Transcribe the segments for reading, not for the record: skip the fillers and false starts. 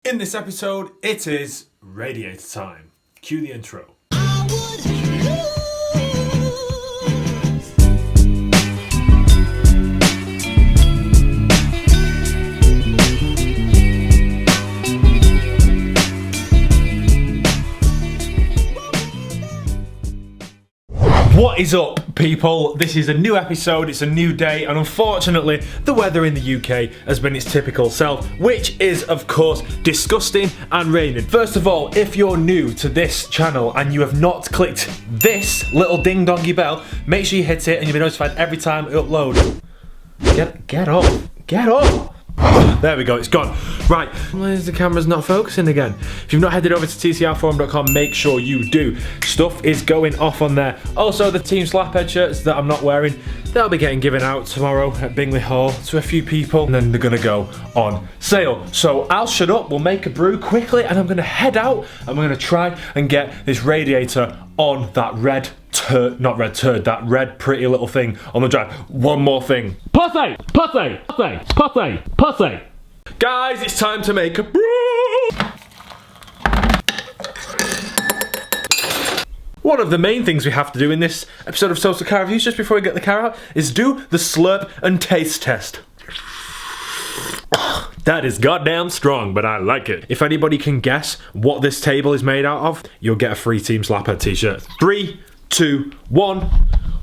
In this episode, it is Radiator time. Cue the intro. What is up, people? This is a new episode, it's a new day, and unfortunately, the weather in the UK has been its typical self, which is, of course, disgusting and raining. First of all, if you're new to this channel and you have not clicked this little ding-dongy bell, make sure you hit it and you'll be notified every time I upload. Get up! There we go, it's gone. Right, why is the camera's not focusing again? If you've not headed over to tcrforum.com, make sure you do. Stuff is going off on there. Also, the Team Slaphead shirts that I'm not wearing, they'll be getting given out tomorrow at Bingley Hall to a few people, and then they're gonna go on sale. So I'll shut up, we'll make a brew quickly, and I'm gonna head out, and we're gonna try and get this radiator on that red that red pretty little thing on the drive. One more thing. Pussy! Guys, it's time to make a brew! One of the main things we have to do in this episode of Toasted Car Reviews, just before we get the car out, is do the slurp and taste test. That is goddamn strong, but I like it. If anybody can guess what this table is made out of, you'll get a free Team Slaphead t-shirt. 3, 2, 1.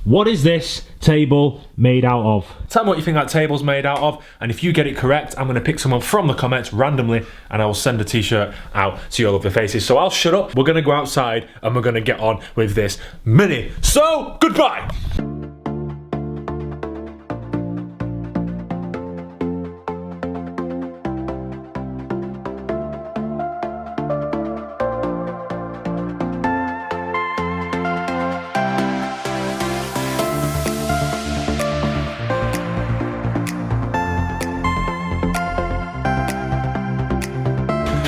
What is this table made out of? Tell me what you think that table's made out of, and if you get it correct, I'm going to pick someone from the comments randomly, and I will send a t-shirt out to your lovely faces. So I'll shut up, we're going to go outside, and we're going to get on with this mini. So, goodbye!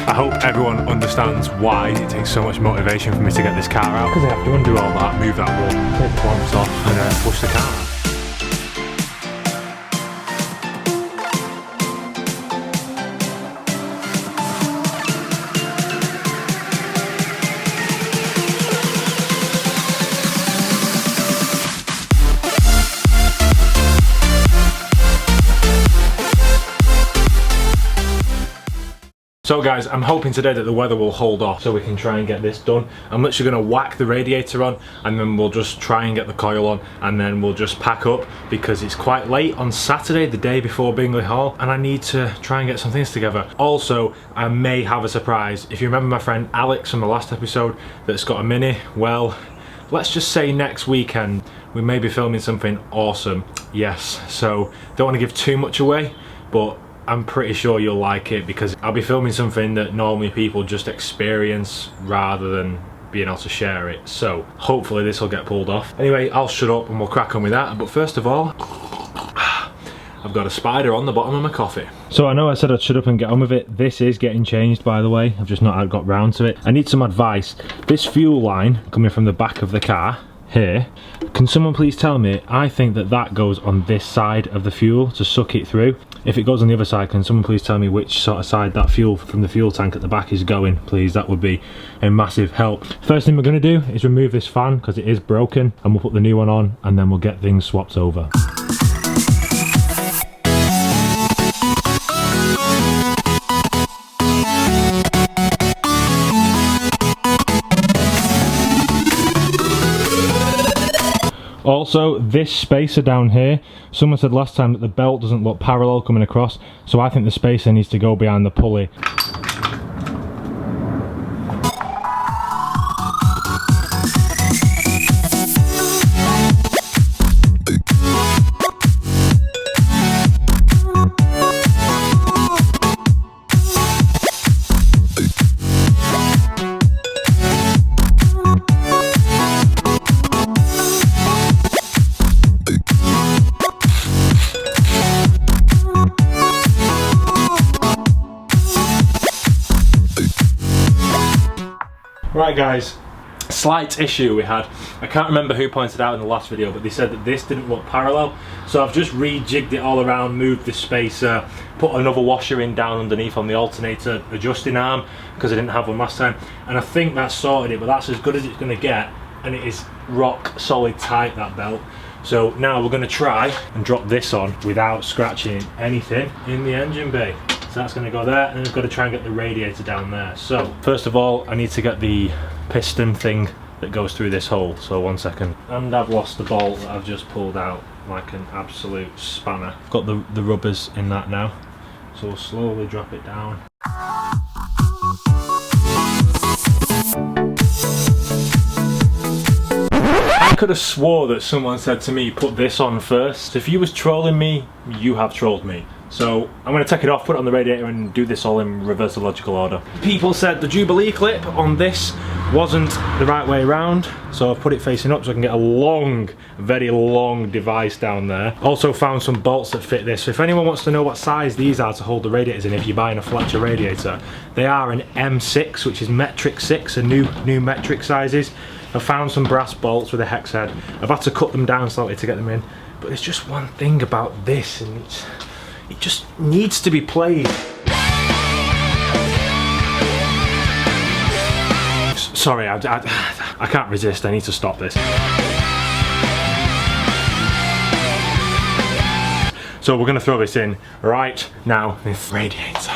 I hope everyone understands why it takes so much motivation for me to get this car out. Because I have to undo all that, move that wall, take the clamps off, and push the car out. So guys, I'm hoping today that the weather will hold off so we can try and get this done. I'm literally going to whack the radiator on, and then we'll just try and get the coil on, and then we'll just pack up because it's quite late on Saturday, the day before Bingley Hall, and I need to try and get some things together. Also, I may have a surprise. If you remember my friend Alex from the last episode that's got a Mini, well, let's just say next weekend we may be filming something awesome. Yes, so don't want to give too much away, but I'm pretty sure you'll like it because I'll be filming something that normally people just experience rather than being able to share it. So hopefully this will get pulled off. Anyway, I'll shut up and we'll crack on with that. But first of all, I've got a spider on the bottom of my coffee. So I know I said I'd shut up and get on with it. This is getting changed, by the way. I've just not got round to it. I need some advice. This fuel line coming from the back of the car here, can someone please tell me? I think that goes on this side of the fuel to suck it through. If it goes on the other side, can someone please tell me which sort of side that fuel from the fuel tank at the back is going, please? That would be a massive help. First thing we're going to do is remove this fan because it is broken, and we'll put the new one on, and then we'll get things swapped over. Also, this spacer down here, someone said last time that the belt doesn't look parallel coming across, so I think the spacer needs to go behind the pulley. Right guys, slight issue we had. I can't remember who pointed out in the last video, but they said that this didn't look parallel. So I've just rejigged it all around, moved the spacer, put another washer in down underneath on the alternator adjusting arm, because I didn't have one last time. And I think that's sorted it, but that's as good as it's going to get. And it is rock solid tight, that belt. So now we're going to try and drop this on without scratching anything in the engine bay. So that's going to go there, and then we've got to try and get the radiator down there. So first of all, I need to get the piston thing that goes through this hole. So 1 second. And I've lost the bolt that I've just pulled out like an absolute spanner. I've got the rubbers in that now. So we'll slowly drop it down. I could have swore that someone said to me, put this on first. If you was trolling me, you have trolled me. So I'm going to take it off, put it on the radiator and do this all in reverse logical order. People said the Jubilee clip on this wasn't the right way around, so I've put it facing up so I can get a long, very long device down there. Also found some bolts that fit this. So if anyone wants to know what size these are to hold the radiators in if you're buying a Fletcher radiator, they are an M6, which is metric 6, a new metric sizes. I found some brass bolts with a hex head. I've had to cut them down slightly to get them in, but there's just one thing about this, and it just needs to be played. Sorry, I can't resist, I need to stop this. So we're going to throw this in right now, this radiator.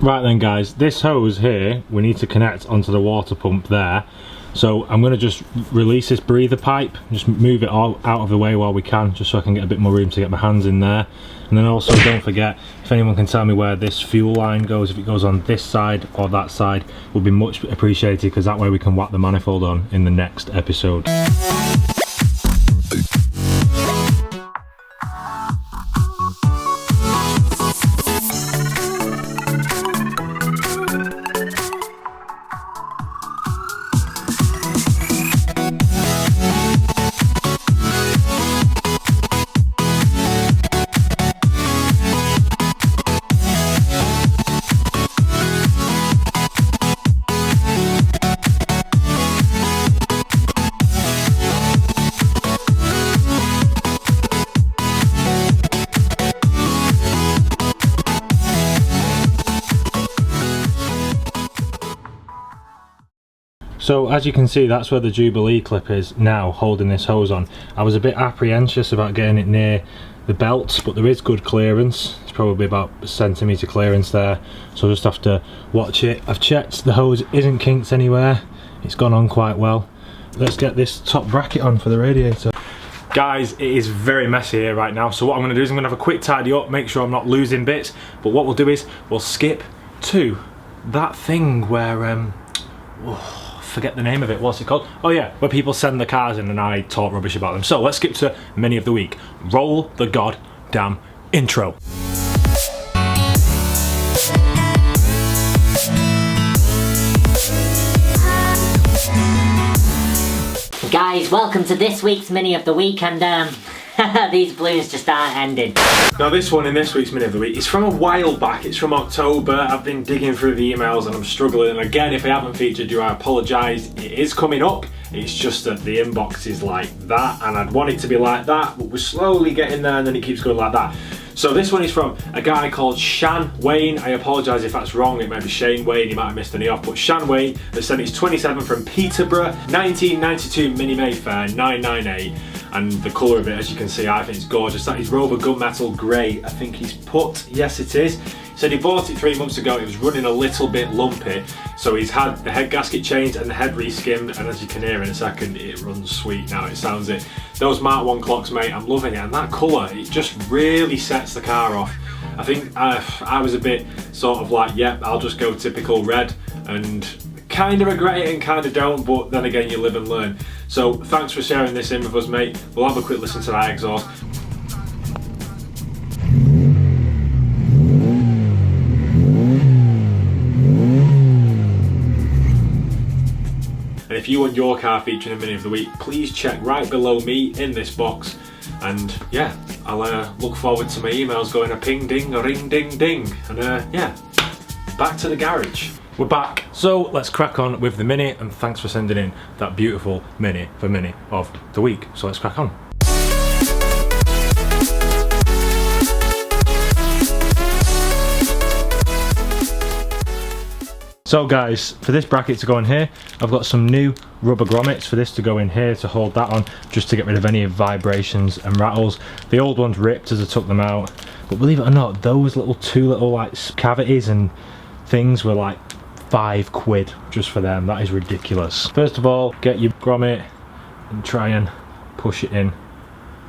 Right then guys, this hose here, we need to connect onto the water pump there. So I'm going to just release this breather pipe, just move it all out of the way while we can, just so I can get a bit more room to get my hands in there. And then also don't forget, if anyone can tell me where this fuel line goes, if it goes on this side or that side, would be much appreciated, because that way we can whack the manifold on in the next episode. So as you can see, that's where the Jubilee clip is now, holding this hose on. I was a bit apprehensive about getting it near the belt, but there is good clearance. It's probably about a centimetre clearance there, so I'll just have to watch it. I've checked, the hose isn't kinked anywhere, it's gone on quite well. Let's get this top bracket on for the radiator. Guys, it is very messy here right now, so what I'm going to do is I'm going to have a quick tidy up, make sure I'm not losing bits, but what we'll do is we'll skip to that thing where forget the name of it, what's it called? Oh yeah, where people send the cars in and I talk rubbish about them. So let's skip to Mini of the Week. Roll the goddamn intro. Guys, welcome to this week's Mini of the Week, and these balloons just aren't ending. Now this one in this week's Mini of the Week is from a while back, it's from October. I've been digging through the emails and I'm struggling, and again, if I haven't featured you, I apologise. It is coming up, it's just that the inbox is like that, and I'd want it to be like that, but we're slowly getting there and then it keeps going like that. So this one is from a guy called Shan Wayne. I apologise if that's wrong, it might be Shane Wayne, he might have missed any off, but Shan Wayne has sent his 27 from Peterborough, 1992 Mini Mayfair 998. And the colour of it, as you can see, I think it's gorgeous. That is Rover Gunmetal Grey, I think he's put. Yes, it is. Said he bought it 3 months ago, it was running a little bit lumpy, so he's had the head gasket changed and the head re-skimmed, and as you can hear in a second, it runs sweet now, it sounds it. Those Mark 1 clocks, mate, I'm loving it, and that colour, it just really sets the car off. I think I was a bit sort of like, yep, I'll just go typical red, and kind of regret it and kind of don't, but then again, you live and learn. So thanks for sharing this in with us, mate. We'll have a quick listen to that exhaust. And if you want your car featuring in Mini of the Week, please check right below me in this box. And yeah, I'll look forward to my emails going a ping ding, a ring ding ding. And yeah, back to the garage. We're back. So let's crack on with the Mini, and thanks for sending in that beautiful Mini for Mini of the Week. So let's crack on. So guys, for this bracket to go in here, I've got some new rubber grommets for this to go in here to hold that on, just to get rid of any vibrations and rattles. The old ones ripped as I took them out, but believe it or not, those two little like cavities and things were like £5 just for them. That is ridiculous. First of all, get your grommet and try and push it in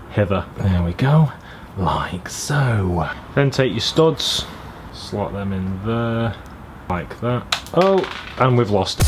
hither. There we go, like so. Then take your studs, slot them in there, like that. Oh, and we've lost it.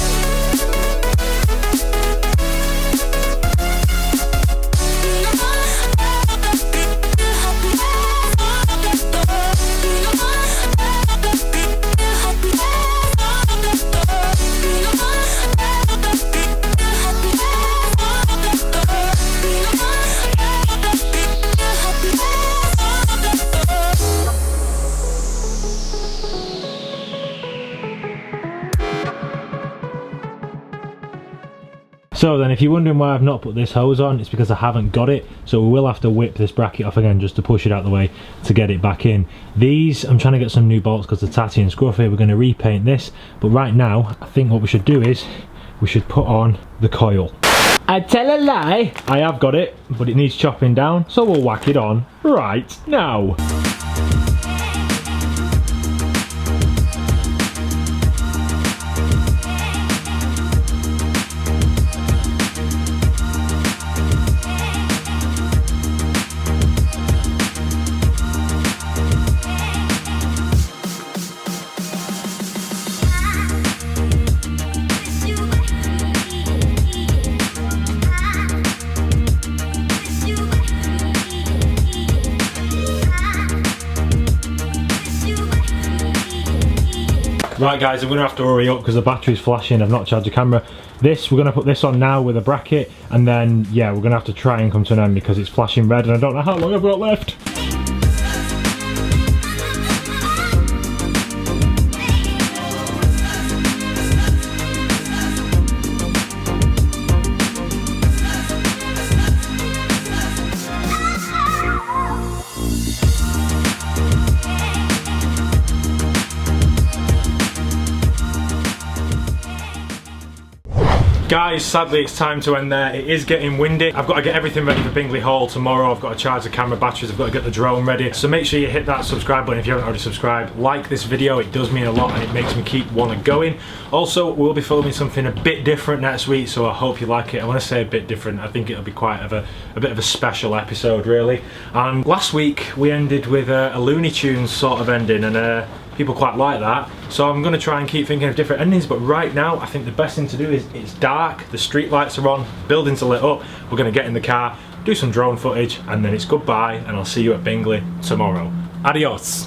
So then, if you're wondering why I've not put this hose on, it's because I haven't got it, so we will have to whip this bracket off again just to push it out of the way to get it back in. These, I'm trying to get some new bolts because they're tatty and scruffy. We're going to repaint this, but right now I think what we should do is we should put on the coil. I tell a lie, I have got it, but it needs chopping down, so we'll whack it on right now. Right guys, I'm going to have to hurry up because the battery's flashing, I've not charged the camera. We're going to put this on now with a bracket, and then yeah, we're going to have to try and come to an end because it's flashing red and I don't know how long I've got left. Guys, sadly it's time to end there. It is getting windy. I've got to get everything ready for Bingley Hall tomorrow. I've got to charge the camera batteries, I've got to get the drone ready. So make sure you hit that subscribe button if you haven't already subscribed. Like this video, it does mean a lot and it makes me keep going. Also, we'll be filming something a bit different next week, so I hope you like it. I want to say a bit different. I think it'll be quite a bit of a special episode really. And last week we ended with a Looney Tunes sort of ending, and people quite like that, so I'm going to try and keep thinking of different endings. But right now I think the best thing to do is, it's dark, the street lights are on, buildings are lit up, we're going to get in the car, do some drone footage, and then it's goodbye, and I'll see you at Bingley tomorrow. Adios.